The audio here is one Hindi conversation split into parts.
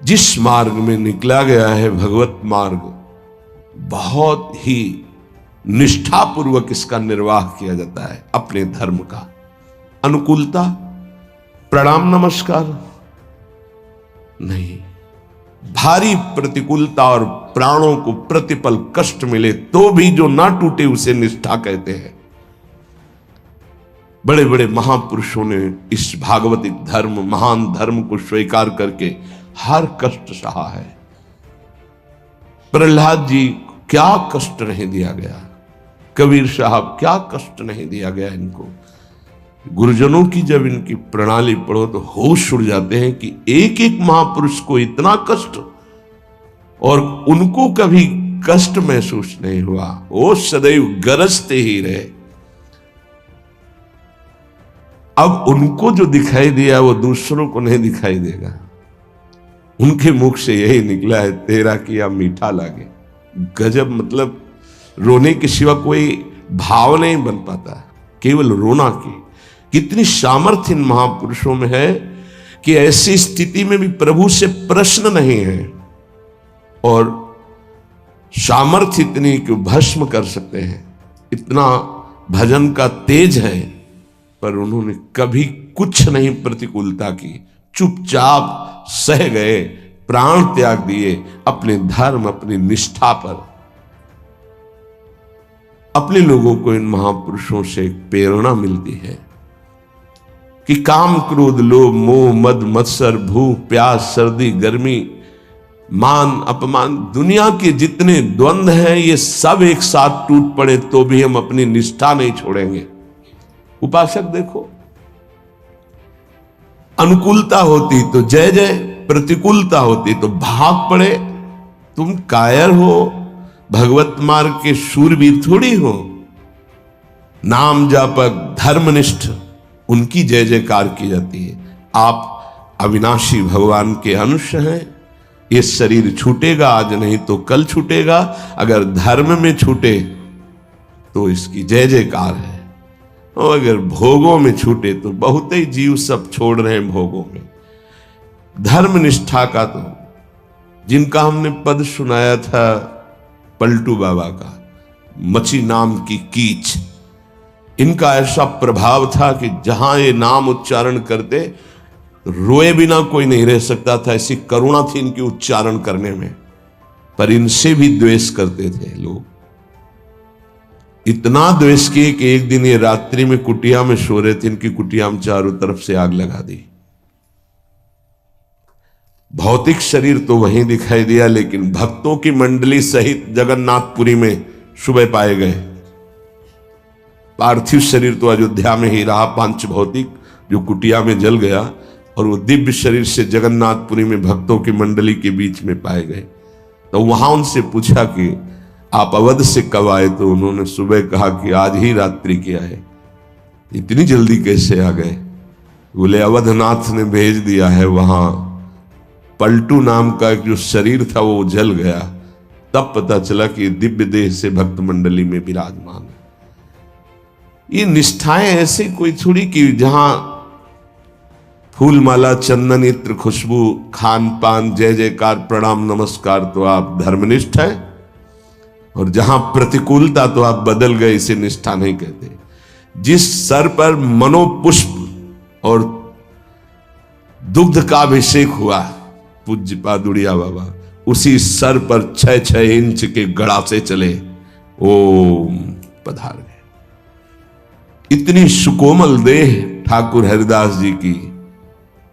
जिस मार्ग में निकला गया है भगवत मार्ग, बहुत ही निष्ठापूर्वक इसका निर्वाह किया जाता है। अपने धर्म का अनुकूलता, प्रणाम नमस्कार नहीं, भारी प्रतिकूलता और प्राणों को प्रतिपल कष्ट मिले तो भी जो ना टूटे उसे निष्ठा कहते हैं। बड़े बड़े महापुरुषों ने इस भागवतिक धर्म, महान धर्म को स्वीकार करके हर कष्ट सहा है। प्रहलाद जी क्या कष्ट नहीं दिया गया, कबीर साहब क्या कष्ट नहीं दिया गया इनको। गुरुजनों की जब इनकी प्रणाली पढ़ो तो होश उड़ जाते हैं कि एक एक महापुरुष को इतना कष्ट और उनको कभी कष्ट महसूस नहीं हुआ, वो सदैव गरजते ही रहे। अब उनको जो दिखाई दिया वो दूसरों को नहीं दिखाई देगा। उनके मुख से यही निकला है, तेरा किया मीठा लागे। गजब, मतलब रोने के सिवा कोई भाव नहीं बन पाता, केवल रोना की। कितनी सामर्थ्य इन महापुरुषों में है कि ऐसी स्थिति में भी प्रभु से प्रश्न नहीं है और सामर्थ्य इतनी कि भस्म कर सकते हैं। इतना भजन का तेज है, पर उन्होंने कभी कुछ नहीं प्रतिकूलता की, चुपचाप सह गए, प्राण त्याग दिए अपने धर्म, अपनी निष्ठा पर। अपने लोगों को इन महापुरुषों से एक प्रेरणा मिलती है कि काम, क्रोध, लोभ, मोह, मद, मत्सर, भूख, प्यास, सर्दी, गर्मी, मान, अपमान, दुनिया के जितने द्वंद्व हैं ये सब एक साथ टूट पड़े तो भी हम अपनी निष्ठा नहीं छोड़ेंगे। उपासक देखो, अनुकूलता होती तो जय जय, प्रतिकूलता होती तो भाग पड़े। तुम कायर हो, भगवत मार्ग के शूरवीर थोड़ी हो। नाम जापक, धर्मनिष्ठ, उनकी जय जयकार की जाती है। आप अविनाशी भगवान के अंश हैं। ये शरीर छूटेगा, आज नहीं तो कल छूटेगा। अगर धर्म में छूटे तो इसकी जय जयकार है, और अगर भोगों में छूटे तो बहुत ही जीव सब छोड़ रहे हैं भोगों में। धर्म निष्ठा का तो जिनका हमने पद सुनाया था पलटू बाबा का, मची नाम की कीच, इनका ऐसा प्रभाव था कि जहां ये नाम उच्चारण करते रोए बिना कोई नहीं रह सकता था। ऐसी करुणा थी इनकी उच्चारण करने में, पर इनसे भी द्वेष करते थे लोग। इतना द्वेष किए कि एक दिन ये रात्रि में कुटिया में सो रहे थे, इनकी कुटिया में चारों तरफ से आग लगा दी। भौतिक शरीर तो वहीं दिखाई दिया, लेकिन भक्तों की मंडली सहित जगन्नाथपुरी में सुबह पाए गए। पार्थिव शरीर तो अयोध्या में ही रहा, पांच भौतिक जो कुटिया में जल गया, और वो दिव्य शरीर से जगन्नाथपुरी में भक्तों की मंडली के बीच में पाए गए। तो वहां उनसे पूछा कि आप अवध से कब आए, तो उन्होंने सुबह कहा कि आज ही रात्रि के आए। इतनी जल्दी कैसे आ गए? बोले अवधनाथ ने भेज दिया है। वहां पलटू नाम का जो शरीर था वो जल गया, तब पता चला कि दिव्य देह से भक्त मंडली में विराजमान है। ये निष्ठाएं ऐसे कोई थोड़ी कि जहां फूल माला, चंदन, इत्र, खुशबू, खान पान, जय जयकार, प्रणाम नमस्कार तो आप धर्मनिष्ठ हैं, और जहां प्रतिकूलता तो आप बदल गए, इसे निष्ठा नहीं कहते। जिस सर पर मनोपुष्प और दुग्ध का अभिषेक हुआ पूज्य पादुड़िया बाबा, उसी सर पर 6-6 इंच के गड़ासे चले, ओम पधार गए। इतनी सुकोमल देह ठाकुर हरिदास जी की,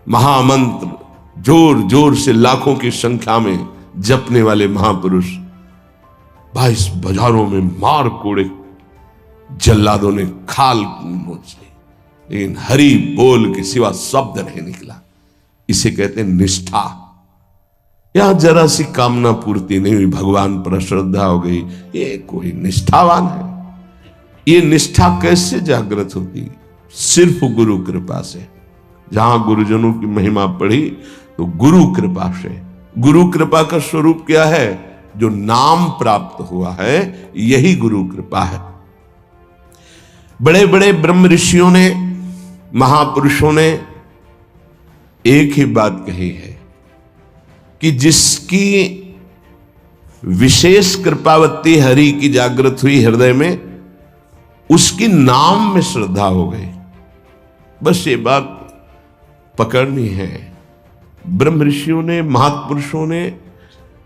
महामंत्र जोर जोर से लाखों की संख्या में जपने वाले महापुरुष, 22 बाजारों में मार कोड़े जल्लादों ने खाल नोच ली, लेकिन हरि बोल के सिवा शब्द नहीं निकला। इसे कहते हैं निष्ठा। यहां जरा सी कामना पूर्ति नहीं हुई, भगवान पर श्रद्धा हो गई, ये कोई निष्ठावान है? ये निष्ठा कैसे जागृत होती? सिर्फ गुरु कृपा से। जहां गुरुजनों की महिमा पढ़ी तो गुरु कृपा से। गुरु कृपा का स्वरूप क्या है? जो नाम प्राप्त हुआ है, यही गुरु कृपा है। बड़े बड़े ब्रह्म ऋषियों ने, महापुरुषों ने एक ही बात कही है कि जिसकी विशेष कृपावती हरि की जागृत हुई हृदय में, उसकी नाम में श्रद्धा हो गई। बस ये बात पकड़नी है। ब्रह्म ऋषियों ने, महापुरुषों ने,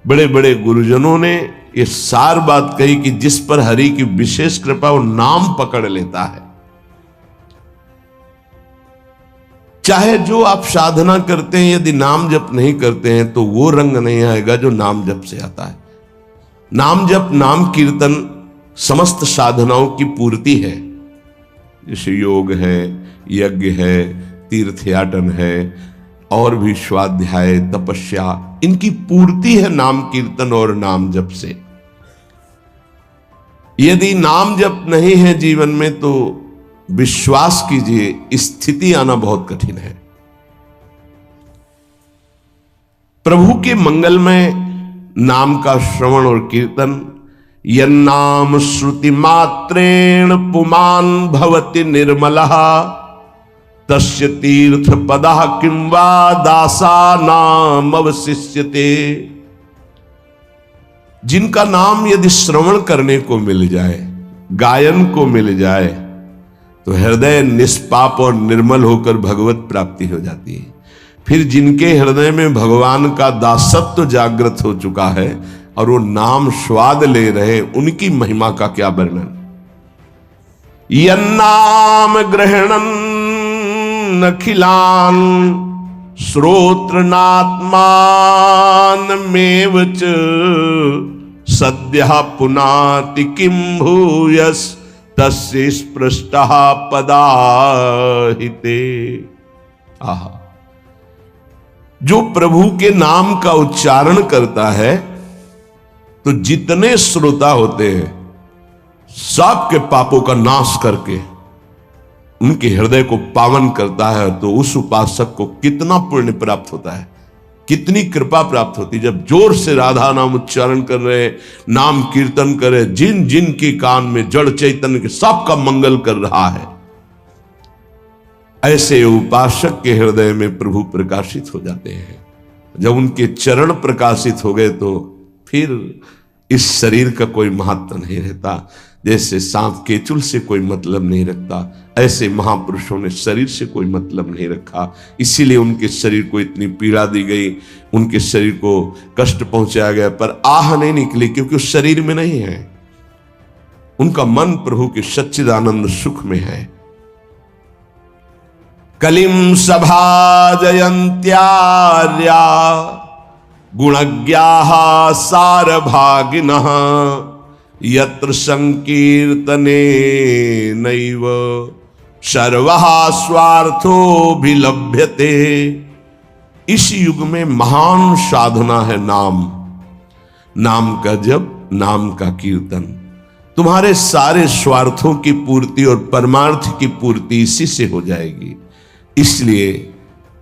बड़े बड़े गुरुजनों ने ये सार बात कही कि जिस पर हरि की विशेष कृपा, वो नाम पकड़ लेता है। चाहे जो आप साधना करते हैं, यदि नाम जप नहीं करते हैं तो वो रंग नहीं आएगा जो नाम जप से आता है। नाम जप, नाम कीर्तन समस्त साधनाओं की पूर्ति है। जैसे योग है, यज्ञ है, तीर्थयाटन है, और भी स्वाध्याय, तपस्या, इनकी पूर्ति है नाम कीर्तन और नाम जप से। यदि नाम जप नहीं है जीवन में तो विश्वास कीजिए स्थिति आना बहुत कठिन है। प्रभु के मंगलमय नाम का श्रवण और कीर्तन, यन्नाम श्रुति मात्रेण पुमान भवति निर्मलः तस्य तीर्थ पदः किं वा दासा नाम अवशिष्यते। जिनका नाम यदि श्रवण करने को मिल जाए, गायन को मिल जाए, तो हृदय निष्पाप और निर्मल होकर भगवत प्राप्ति हो जाती है। फिर जिनके हृदय में भगवान का दासत्व जागृत हो चुका है और वो नाम स्वाद ले रहे, उनकी महिमा का क्या वर्णन। यन्नाम ग्रहणन अखिलान श्रोत्रनात्मान च सद्यः पुनाति किं भूयस तस्य स्पृष्टः पदाहिते। आहा, जो प्रभु के नाम का उच्चारण करता है तो जितने श्रोता होते हैं सबके पापों का नाश करके उनके हृदय को पावन करता है। तो उस उपासक को कितना पुण्य प्राप्त होता है, कितनी कृपा प्राप्त होती है। जब जोर से राधा नाम उच्चारण कर रहे, नाम कीर्तन करे, जिन जिन के कान में जड़ चैतन्य के सबका मंगल कर रहा है, ऐसे उपासक के हृदय में प्रभु प्रकाशित हो जाते हैं। जब उनके चरण प्रकाशित हो गए तो फिर इस शरीर का कोई महत्व नहीं रहता। जैसे सांप केचुल से कोई मतलब नहीं रखता, ऐसे महापुरुषों ने शरीर से कोई मतलब नहीं रखा। इसीलिए उनके शरीर को इतनी पीड़ा दी गई, उनके शरीर को कष्ट पहुंचाया गया, पर आह नहीं निकली, क्योंकि उस शरीर में नहीं है। उनका मन प्रभु के सच्चिदानंद सुख में है। कलिम सभा जयंत्यार्या गुणज्ञाः सारभागिनः यत्र संकीर्तने नैव सर्वः स्वार्थोऽभिलभ्यते। इस युग में महान साधना है नाम, नाम का जप, नाम का कीर्तन। तुम्हारे सारे स्वार्थों की पूर्ति और परमार्थ की पूर्ति इसी से हो जाएगी। इसलिए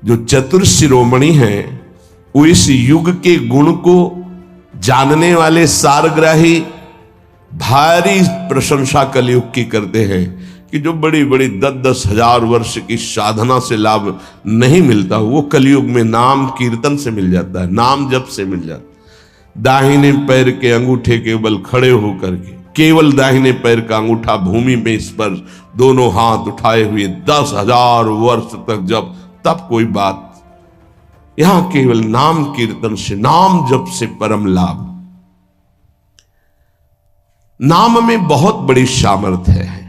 जो चतुर शिरोमणि हैं वो इस युग के गुण को जानने वाले सारग्राही भारी प्रशंसा कलयुग की करते हैं कि जो बड़ी बड़ी 10-10 हजार वर्ष की साधना से लाभ नहीं मिलता, वो कलयुग में नाम कीर्तन से मिल जाता है, नाम जप से मिल जाता है। दाहिने पैर के अंगूठे के बल खड़े होकर के, केवल दाहिने पैर का अंगूठा भूमि में स्पर्श, दोनों हाथ उठाए हुए 10,000 वर्ष तक जब, तब कोई बात। यहां केवल नाम कीर्तन से, नाम जप से परम लाभ। नाम में बहुत बड़ी सामर्थ्य है।